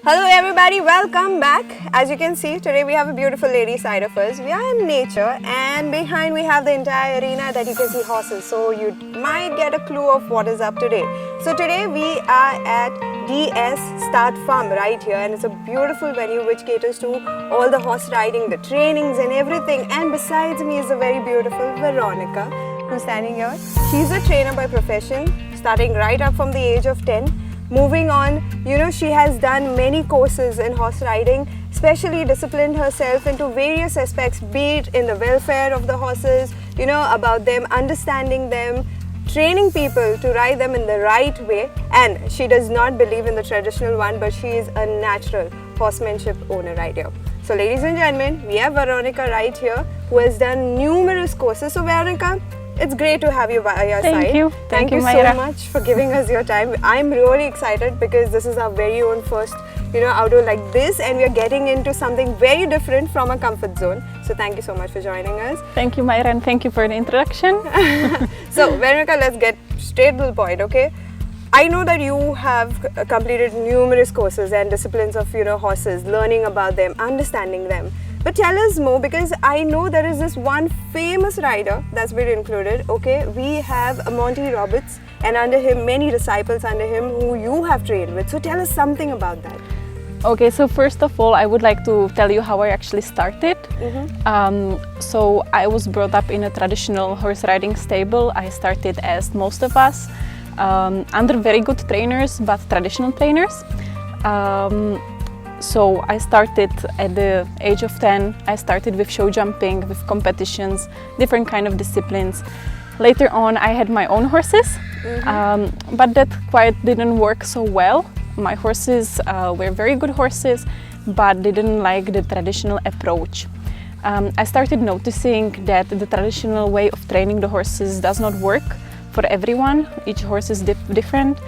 Hello everybody, welcome back. As you can see, today we have a beautiful lady side of us. We are in nature and behind we have the entire arena that you can see horses. So you might get a clue of what is up today. So today we are at DS Start Farm right here, and it's a beautiful venue which caters to all the horse riding, the trainings and everything. And besides me is a very beautiful Veronika who's standing here. She's a trainer by profession, starting right up from the age of 10. Moving on, she has done many courses in horse riding, especially disciplined herself into various aspects, be it in the welfare of the horses, about them, understanding them, training people to ride them in the right way. And she does not believe in the traditional one, but she is a natural horsemanship owner right here. So ladies and gentlemen, we have Veronika right here who has done numerous courses. So Veronika, it's great to have you by our side. Thank you, so Myra. much for giving us your time. I'm really excited because this is our very own first, outdoor like this, and we are getting into something very different from our comfort zone. So thank you so much for joining us. Thank you, Myra, and thank you for the introduction. So Veronika, let's get straight to the point, okay? I know that you have completed numerous courses and disciplines of, horses, learning about them, understanding them. But tell us more, because I know there is this one famous rider that's been included, okay? We have Monty Roberts, and under him, many disciples under him who you have trained with. So tell us something about that. Okay, so first of all, I would like to tell you how I actually started. So I was brought up in a traditional horse riding stable. I started as most of us, under very good trainers, but traditional trainers. So I started at the age of 10. I started with show jumping, with competitions, different kind of disciplines. Later on I had my own horses, but that quite didn't work so well. My horses were very good horses, but they didn't like the traditional approach. I started noticing that the traditional way of training the horses does not work for everyone. Each horse is different,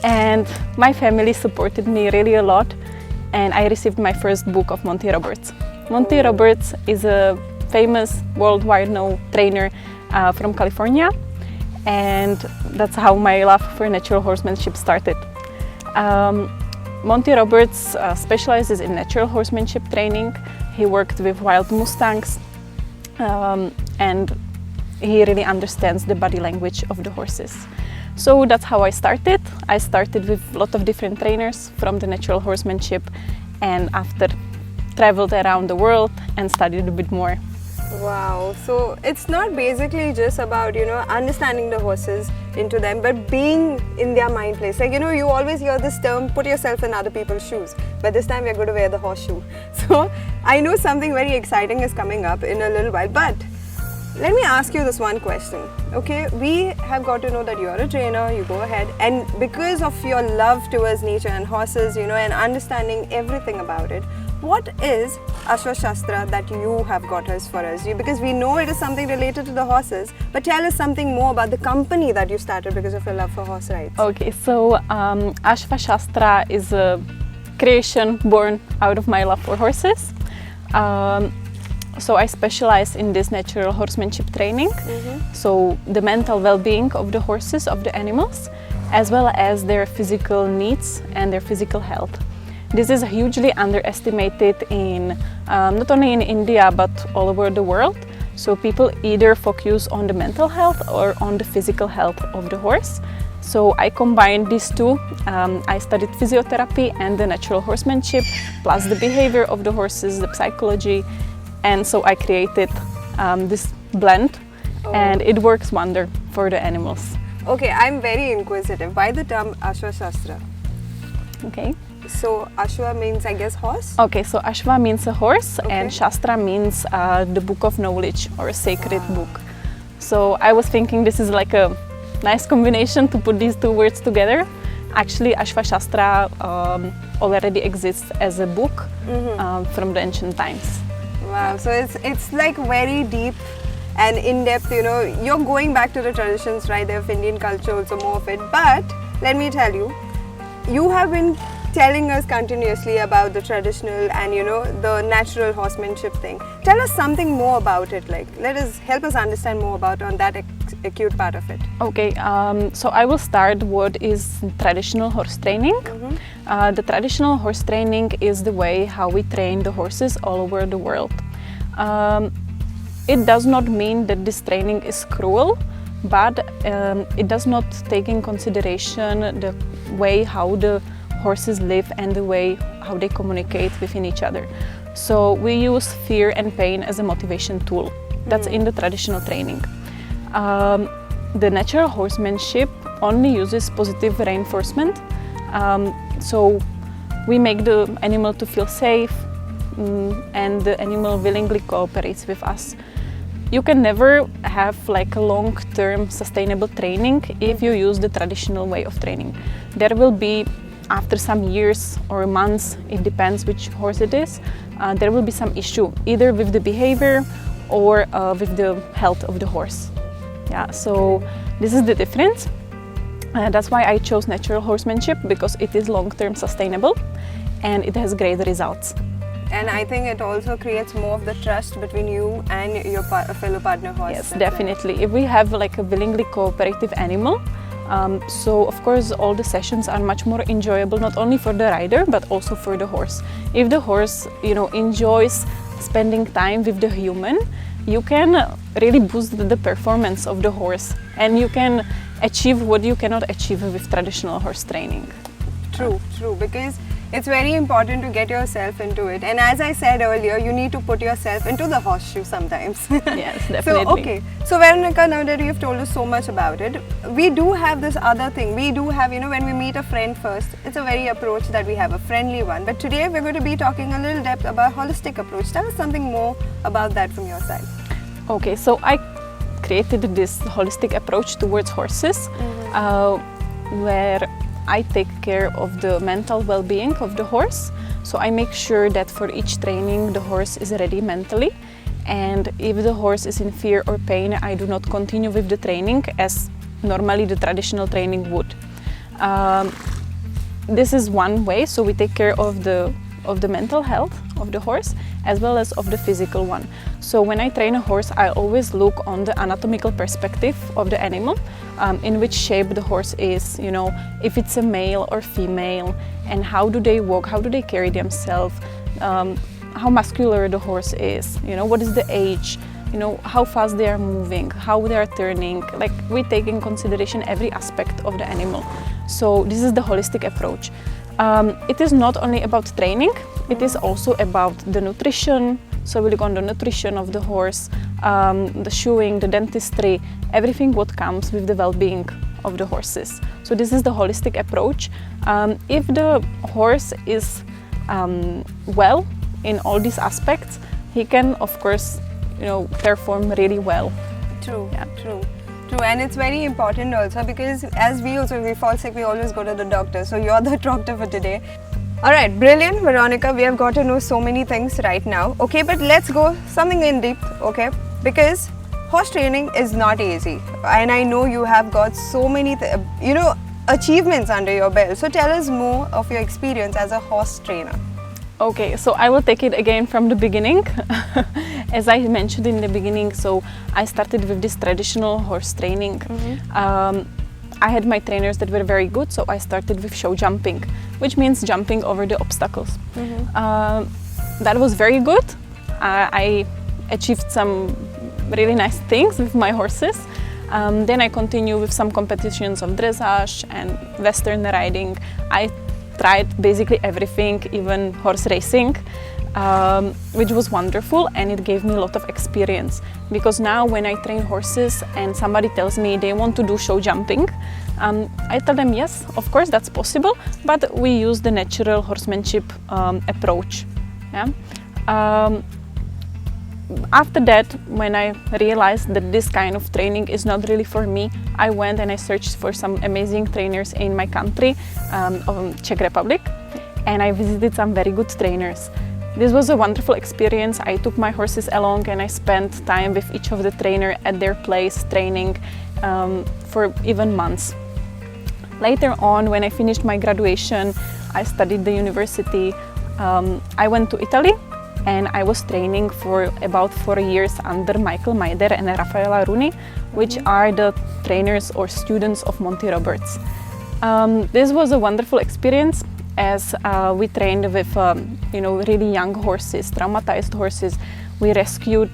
and my family supported me really a lot. And I received my first book of Monty Roberts. Monty Roberts is a famous, worldwide known trainer from California, and that's how my love for natural horsemanship started. Monty Roberts specializes in natural horsemanship training. He worked with wild mustangs, and he really understands the body language of the horses. So that's how I started. I started with a lot of different trainers from the natural horsemanship, and after traveled around the world and studied a bit more. Wow, so it's not basically just about, understanding the horses into them, but being in their mind place. Like, you always hear this term, put yourself in other people's shoes. But this time we're going to wear the horseshoe. So I know something very exciting is coming up in a little while, but let me ask you this one question, okay? We have got to know that you're a trainer, you go ahead, and because of your love towards nature and horses, and understanding everything about it, what is Ashva Shastra that you have got us for us? Because we know it is something related to the horses, but tell us something more about the company that you started because of your love for horse rides. Okay, so Ashva Shastra is a creation born out of my love for horses. So I specialize in this natural horsemanship training, so the mental well-being of the horses, of the animals, as well as their physical needs and their physical health. This is hugely underestimated in not only in India but all over the world. So people either focus on the mental health or on the physical health of the horse. So I combined these two. I studied physiotherapy and the natural horsemanship, plus the behavior of the horses, the psychology. And so I created this blend, and it works wonder for the animals. Okay, I'm very inquisitive. Why the term Ashva Shastra? Okay. So Ashva means, I guess, horse? Okay, so Ashva means a horse, and Shastra means the book of knowledge, or a sacred book. So I was thinking this is like a nice combination to put these two words together. Actually, Ashva Shastra already exists as a book from the ancient times. Wow, so it's like very deep and in-depth, you're going back to the traditions, right, of Indian culture, also more of it. But let me tell you, you have been telling us continuously about the traditional and, the natural horsemanship thing. Tell us something more about it, like help us understand more about on that acute part of it. Okay, so I will start what is traditional horse training. The traditional horse training is the way how we train the horses all over the world. It does not mean that this training is cruel, but it does not take in consideration the way how the horses live and the way how they communicate within each other. So we use fear and pain as a motivation tool. That's in the traditional training. The natural horsemanship only uses positive reinforcement. So we make the animal to feel safe, and the animal willingly cooperates with us. You can never have like a long-term sustainable training if you use the traditional way of training. There will be, after some years or months, it depends which horse it is, there will be some issue either with the behavior or with the health of the horse. Yeah, so this is the difference. That's why I chose natural horsemanship, because it is long-term sustainable and it has great results. And I think it also creates more of the trust between you and your fellow partner horse. Yes, definitely. If we have like a willingly cooperative animal, so of course all the sessions are much more enjoyable, not only for the rider but also for the horse. If the horse, enjoys spending time with the human, you can really boost the performance of the horse, and you can achieve what you cannot achieve with traditional horse training. True, because it's very important to get yourself into it. And as I said earlier, you need to put yourself into the horseshoe sometimes. Yes, definitely. So Veronika, now that you've told us so much about it, we do have this other thing. We do have, when we meet a friend first, it's a very approach that we have, a friendly one. But today we're going to be talking a little depth about holistic approach. Tell us something more about that from your side. Okay, so I created this holistic approach towards horses, where I take care of the mental well-being of the horse. So I make sure that for each training the horse is ready mentally, and if the horse is in fear or pain, I do not continue with the training as normally the traditional training would. This is one way, so we take care of the mental health of the horse as well as of the physical one. So when I train a horse, I always look on the anatomical perspective of the animal, in which shape the horse is, if it's a male or female, and how do they walk, how do they carry themselves, how muscular the horse is, what is the age, how fast they are moving, how they are turning. Like, we take in consideration every aspect of the animal. So this is the holistic approach. It is not only about training, it is also about the nutrition. So we look on the nutrition of the horse, the shoeing, the dentistry, everything what comes with the well-being of the horses. So this is the holistic approach. If the horse is well in all these aspects, he can, of course, perform really well. True. And it's very important also, because as we fall sick, we always go to the doctor. So you're the doctor for today. All right, brilliant, Veronika. We have got to know so many things right now. Okay, but let's go something in deep, okay? Because horse training is not easy. And I know you have got so many, achievements under your belt. So tell us more of your experience as a horse trainer. Okay, so I will take it again from the beginning. As I mentioned in the beginning, so I started with this traditional horse training. I had my trainers that were very good, so I started with show jumping, which means jumping over the obstacles. That was very good. I achieved some really nice things with my horses. Then I continue with some competitions of dressage and Western riding. I tried basically everything, even horse racing, which was wonderful, and it gave me a lot of experience. Because now when I train horses and somebody tells me they want to do show jumping, I tell them yes, of course that's possible, but we use the natural horsemanship approach. After that, when I realized that this kind of training is not really for me, I went and I searched for some amazing trainers in my country, Czech Republic, and I visited some very good trainers. This was a wonderful experience. I took my horses along and I spent time with each of the trainer at their place training for even months. Later on, when I finished my graduation, I studied the university. I went to Italy and I was training for about 4 years under Michael Maider and Raffaella Runi, which are the trainers or students of Monty Roberts. This was a wonderful experience. as we trained with really young horses, traumatized horses. We rescued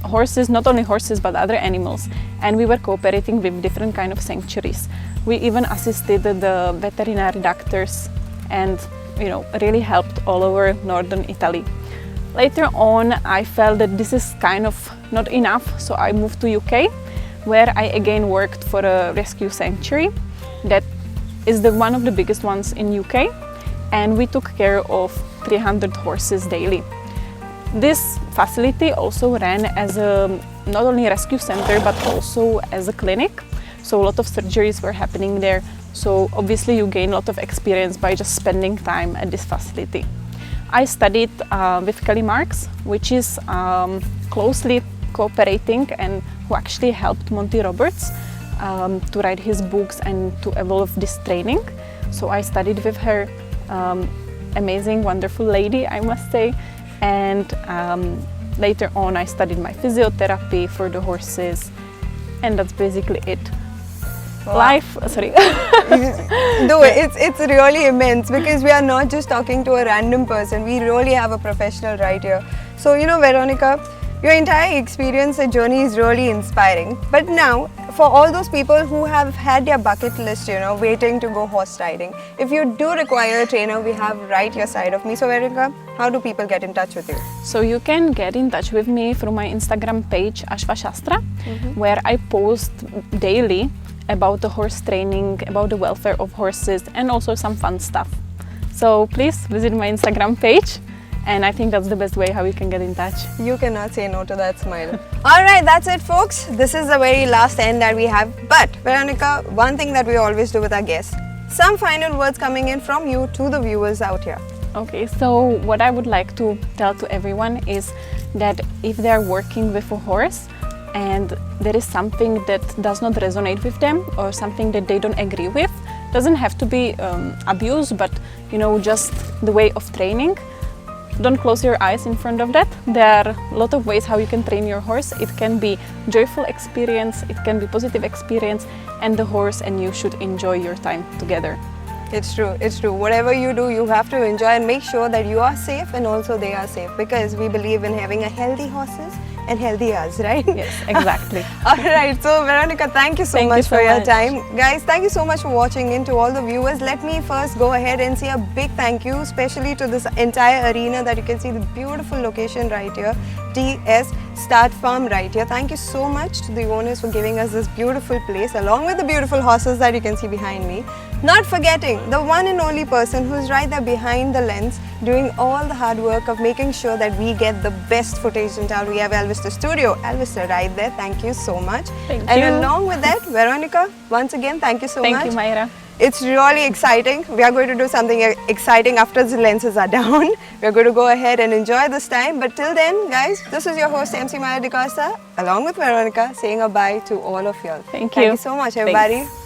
horses, not only horses but other animals, and we were cooperating with different kind of sanctuaries. We even assisted the veterinary doctors and really helped all over northern Italy. Later on, I felt that this is kind of not enough, so I moved to UK, where I again worked for a rescue sanctuary that is one of the biggest ones in UK, and we took care of 300 horses daily. This facility also ran as not only a rescue center but also as a clinic, so a lot of surgeries were happening there. So obviously you gain a lot of experience by just spending time at this facility. I studied with Kelly Marks, which is closely cooperating and who actually helped Monty Roberts to write his books and to evolve this training. So I studied with her, amazing, wonderful lady, I must say. And later on I studied my physiotherapy for the horses, and that's basically it. Wow. Sorry. No, it's really immense, because we are not just talking to a random person. We really have a professional right here. So Veronika, your entire experience and journey is really inspiring. But now, for all those people who have had their bucket list, waiting to go horse riding, if you do require a trainer, we have right here side of me. So Veronika, how do people get in touch with you? So you can get in touch with me through my Instagram page, Ashva Shastra, where I post daily about the horse training, about the welfare of horses, and also some fun stuff. So please visit my Instagram page, and I think that's the best way how you can get in touch. You cannot say no to that smile. Alright, that's it folks. This is the very last end that we have. But Veronika, one thing that we always do with our guests, some final words coming in from you to the viewers out here. Okay, so what I would like to tell to everyone is that if they are working with a horse and there is something that does not resonate with them or something that they don't agree with, doesn't have to be abuse, but just the way of training, don't close your eyes in front of that. There are a lot of ways how you can train your horse. It can be joyful experience, it can be positive experience, and the horse and you should enjoy your time together. It's true, it's true. Whatever you do, you have to enjoy and make sure that you are safe and also they are safe, because we believe in having a healthy horses and healthy us, right? Yes, exactly. Alright, so Veronika, thank you so much for your time. Guys, thank you so much for watching in. To all the viewers, let me first go ahead and say a big thank you, especially to this entire arena that you can see, the beautiful location right here, TS Start Farm right here. Thank you so much to the owners for giving us this beautiful place, along with the beautiful horses that you can see behind me. Not forgetting the one and only person who's right there behind the lens, doing all the hard work of making sure that we get the best footage in town. We have Alvisto Studio, Alvister right there. Thank you so much. Thank you. And along with that, Veronika, once again, thank you so much. Thank you, Myra. It's really exciting. We are going to do something exciting after the lenses are down. We are going to go ahead and enjoy this time. But till then, guys, this is your host, MC Myra D'Costa, along with Veronika, saying a bye to all of you. Thank you. Thank you so much, everybody. Thanks.